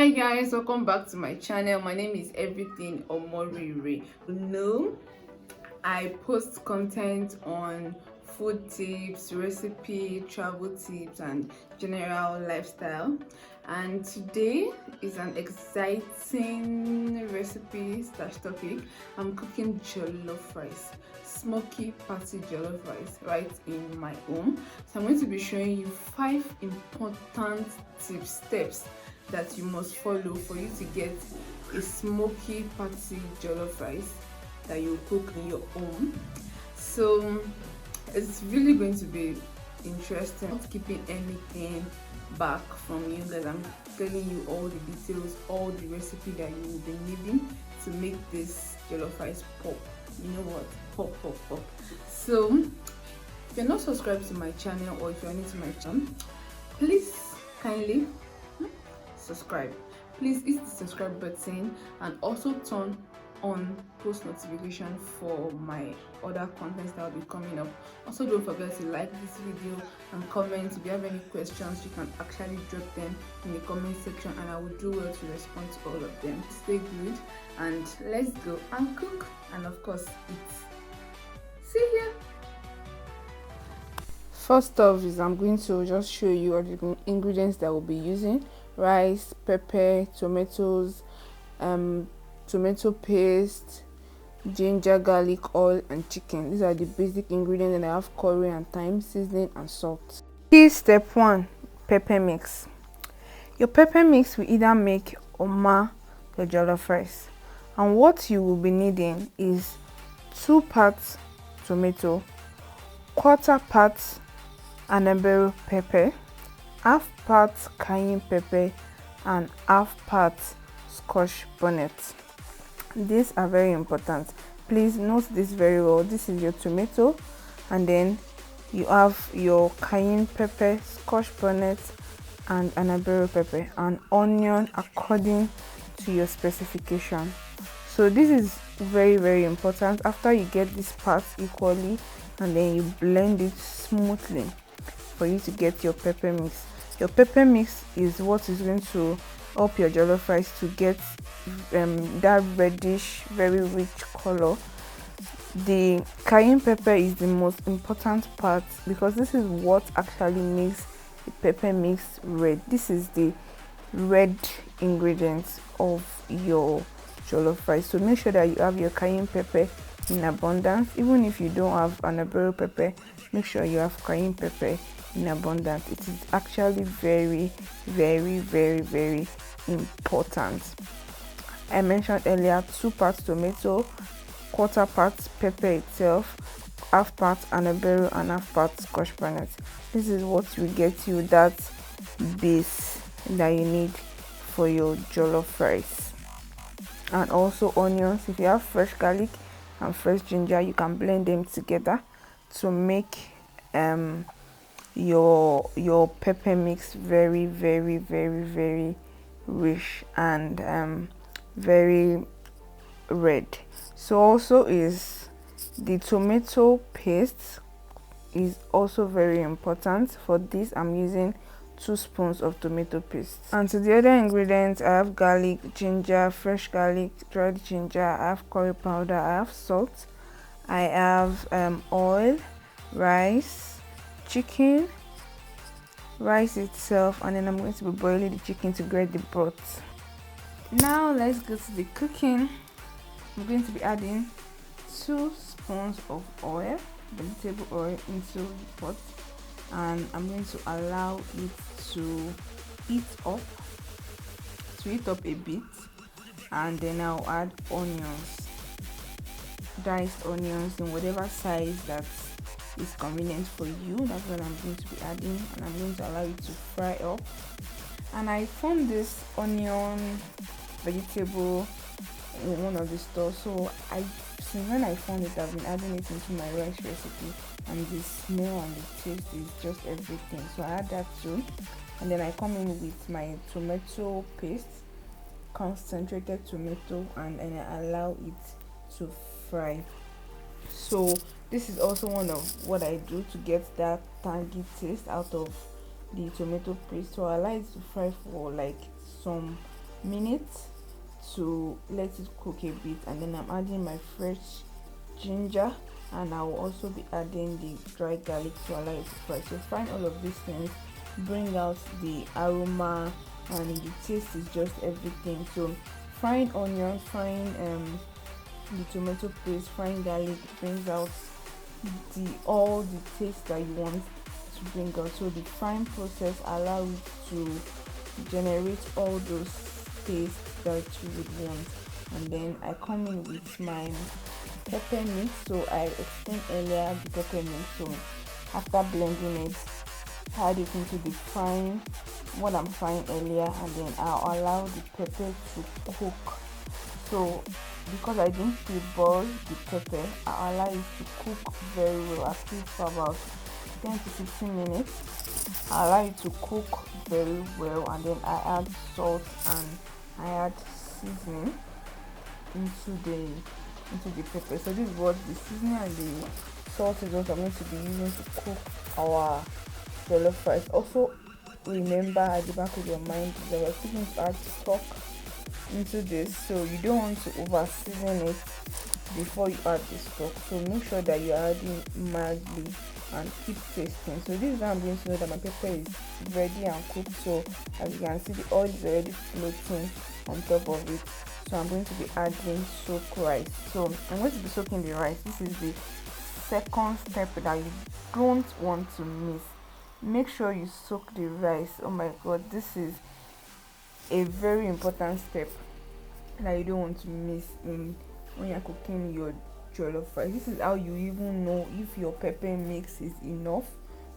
Hi guys, welcome back to my channel. My name is Everything Omoriire. No, I post content on food tips, recipe, travel tips, and general lifestyle. And today is an exciting recipe slash topic. I'm cooking jollof rice, smoky patty jollof rice, right in my home. So I'm going to be showing you 5 important steps that you must follow for you to get a smoky patty jollof rice that you cook in your home. So it's really going to be interesting. I'm not keeping anything back from you guys. I'm telling you all the details, all the recipe that you will be needing to make this jollof rice pop. You know what? Pop, pop, pop. So if you're not subscribed to my channel, or if you're new to my channel, please kindly subscribe. Please hit the subscribe button and also turn on post notification for my other contents that will be coming up. Also, don't forget to like this video and comment. If you have any questions, you can actually drop them in the comment section and I will do well to respond to all of them. Stay good and let's go and cook, and of course eat. See ya. First off is I'm going to just show you all the ingredients that we'll be using: rice, pepper, tomatoes, tomato paste, ginger, garlic, oil, and chicken. These are the basic ingredients, and I have curry and thyme, seasoning, and salt. Key step 1: pepper mix. Your pepper mix will either make or mar your jollof rice, and what you will be needing is 2 parts tomato, quarter parts anabero pepper, half part cayenne pepper, and half part scotch bonnet. These are very important. Please note this very well. This is your tomato, and then you have your cayenne pepper, scotch bonnet, and anabero pepper, and onion according to your specification. So this is very important. After you get these parts equally, and then you blend it smoothly for you to get your pepper mix. Your pepper mix is what is going to help your jollof rice to get that reddish, very rich color. The cayenne pepper is the most important part because this is what actually makes the pepper mix red. This is the red ingredients of your jollof rice. So make sure that you have your cayenne pepper in abundance. Even if you don't have anabero pepper, make sure you have cayenne pepper in abundance. It is actually very important. I mentioned earlier 2 parts tomato, quarter parts pepper itself, half part anabero, and half part scotch bonnet. This is what will get you that base that you need for your jollof rice. And also onions. If you have fresh garlic and fresh ginger, you can blend them together to make your pepper mix very rich and very red. So also is the tomato paste is also very important. For this I'm using 2 spoons of tomato paste. And to the other ingredients, I have garlic, ginger, fresh garlic, dried ginger, I have curry powder, I have salt, I have oil, rice, chicken, rice itself, and then I'm going to be boiling the chicken to get the broth. Now let's go to the cooking. I'm going to be adding 2 spoons of oil, vegetable oil, into the pot, and I'm going to allow it to heat up a bit, and then I'll add onions, diced onions in whatever size that is convenient for you. That's what I'm going to be adding, and I'm going to allow it to fry up. And I found this onion vegetable in one of the stores, so since when I found it, I've been adding it into my rice recipe, and the smell and the taste is just everything. So I add that too, and then I come in with my tomato paste, concentrated tomato, and then I allow it to fry. So this is also one of what I do to get that tangy taste out of the tomato paste. So I like to fry for like some minutes to let it cook a bit, and then I'm adding my fresh ginger, and I will also be adding the dry garlic to allow it to fry. So frying all of these things bring out the aroma, and the taste is just everything. So frying onions, frying the tomato paste, frying garlic brings out all the taste that you want to bring out. So the frying process allows you to generate all those tastes that you would want. And then I come in with my pepper mix. So I explained earlier the pepper mix. So after blending it, add it into the frying, what I'm frying earlier, and then I'll allow the pepper to cook. So because I didn't pre-boil the pepper, I allow it to cook very well. I keep for about 10 to 15 minutes. I allow it to cook very well, and then I add salt and I add seasoning into the pepper. So this is what the seasoning and the salt is what I'm going to be using to cook our jollof rice. Also remember at the back of your mind that we're still going to add stock into this, so you don't want to over season it before you add the stock. So make sure that you're adding mildly and keep tasting. So this is how I'm going to know that my pepper is ready and cooked. So as you can see, the oil is already floating on top of it. So I'm going to be adding soaked rice. So I'm going to be soaking the rice. This is the second step that you don't want to miss. Make sure you soak the rice. Oh my god, this is a very important step that you don't want to miss when you're cooking your jollof rice. This is how you even know if your pepper mix is enough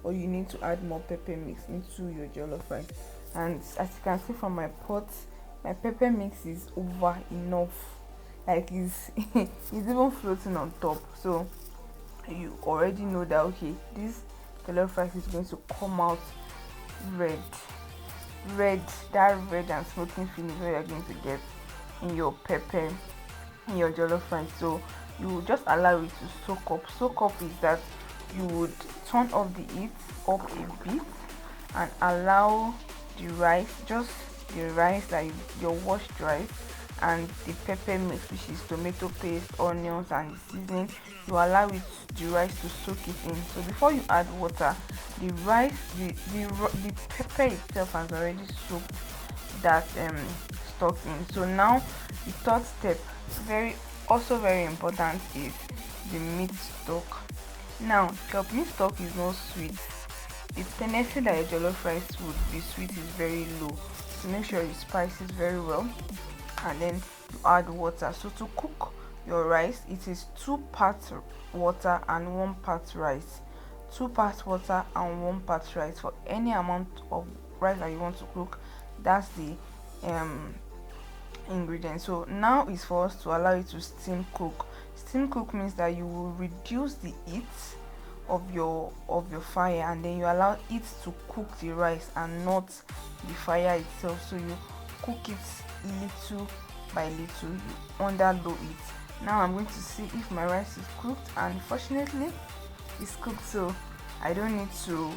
or you need to add more pepper mix into your jollof rice. And as you can see from my pot, my pepper mix is over enough, like it's it's even floating on top. So you already know that okay, this jollof rice is going to come out red, that red and smoking feeling where you're going to get in your pepper in your jollof rice. So you just allow it to soak up. Soak up is that you would turn off the heat up a bit and allow the rice, just the rice, like your washed rice, and the pepper mix, which is tomato paste, onions, and the seasoning. You allow the rice to soak it in. So before you add water, the rice, the pepper itself has already soaked that stock in. So now the third step, also very important, is the meat stock. Now your meat stock is not sweet. The tendency that your jollof rice would be sweet is very low. So make sure you spice it very well, and then you add water. So to cook your rice, it is 2 parts water and 1 part rice. 2 parts water and 1 part rice for any amount of rice that you want to cook. That's the ingredient. So now is for us to allow it to steam cook. Steam cook means that you will reduce the heat of your fire, and then you allow it to cook the rice and not the fire itself. So you cook it little by little under low heat. Now I'm going to see if my rice is cooked, and fortunately it's cooked, so I don't need to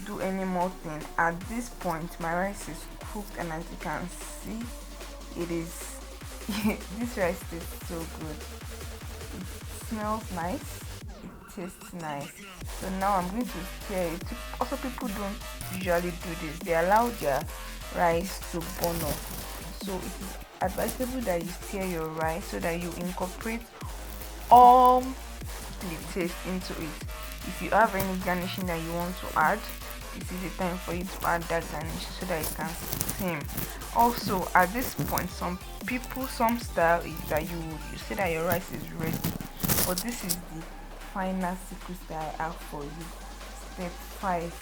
do any more thing. At this point my rice is cooked, and as you can see, it is this rice tastes so good. It smells nice, it tastes nice. So now I'm going to stir it. Also, people don't usually do this. They allow their rice to burn off. So it is advisable that you stir your rice so that you incorporate all the taste into it. If you have any garnishing that you want to add, this is the time for you to add that garnish so that it can steam. Also, at this point, some style is that you say that your rice is ready, but this is the final secret that I have for you. Step 5,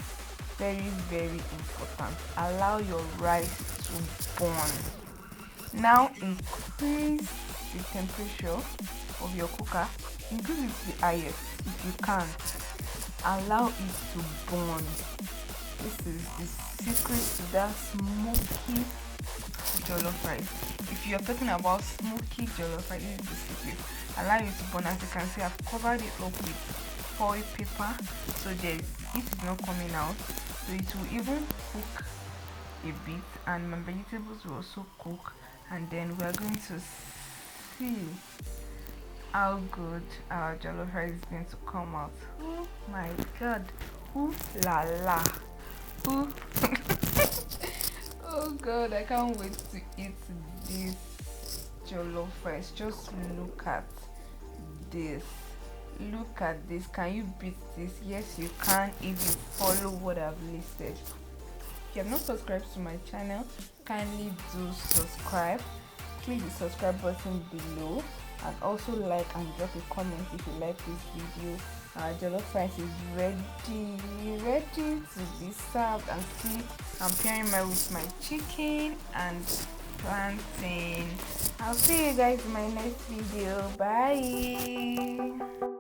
very important. Allow your rice to burn. Now increase the temperature of your cooker. Increase it to the highest if you can. Allow it to burn. This is the secret to that smoky jollof rice. If you're talking about smoky jollof rice, this is the secret. Allow it to burn. As you can see, I've covered it up with foil paper, so the heat is not coming out. So it will even cook a bit, and my vegetables will also cook, and then we are going to see how good our jollof rice is going to come out. Oh my god, ooh la la, ooh. Oh god, I can't wait to eat this jollof rice. Just look at this. Look at this. Can you beat this? Yes, you can if you follow what I've listed. If you have not subscribed to my channel, kindly do subscribe. Click the subscribe button below, and also like and drop a comment if you like this video. Our jollof rice is ready to be served. And see, I'm pairing mine with my chicken and plantain. I'll see you guys in my next video. Bye.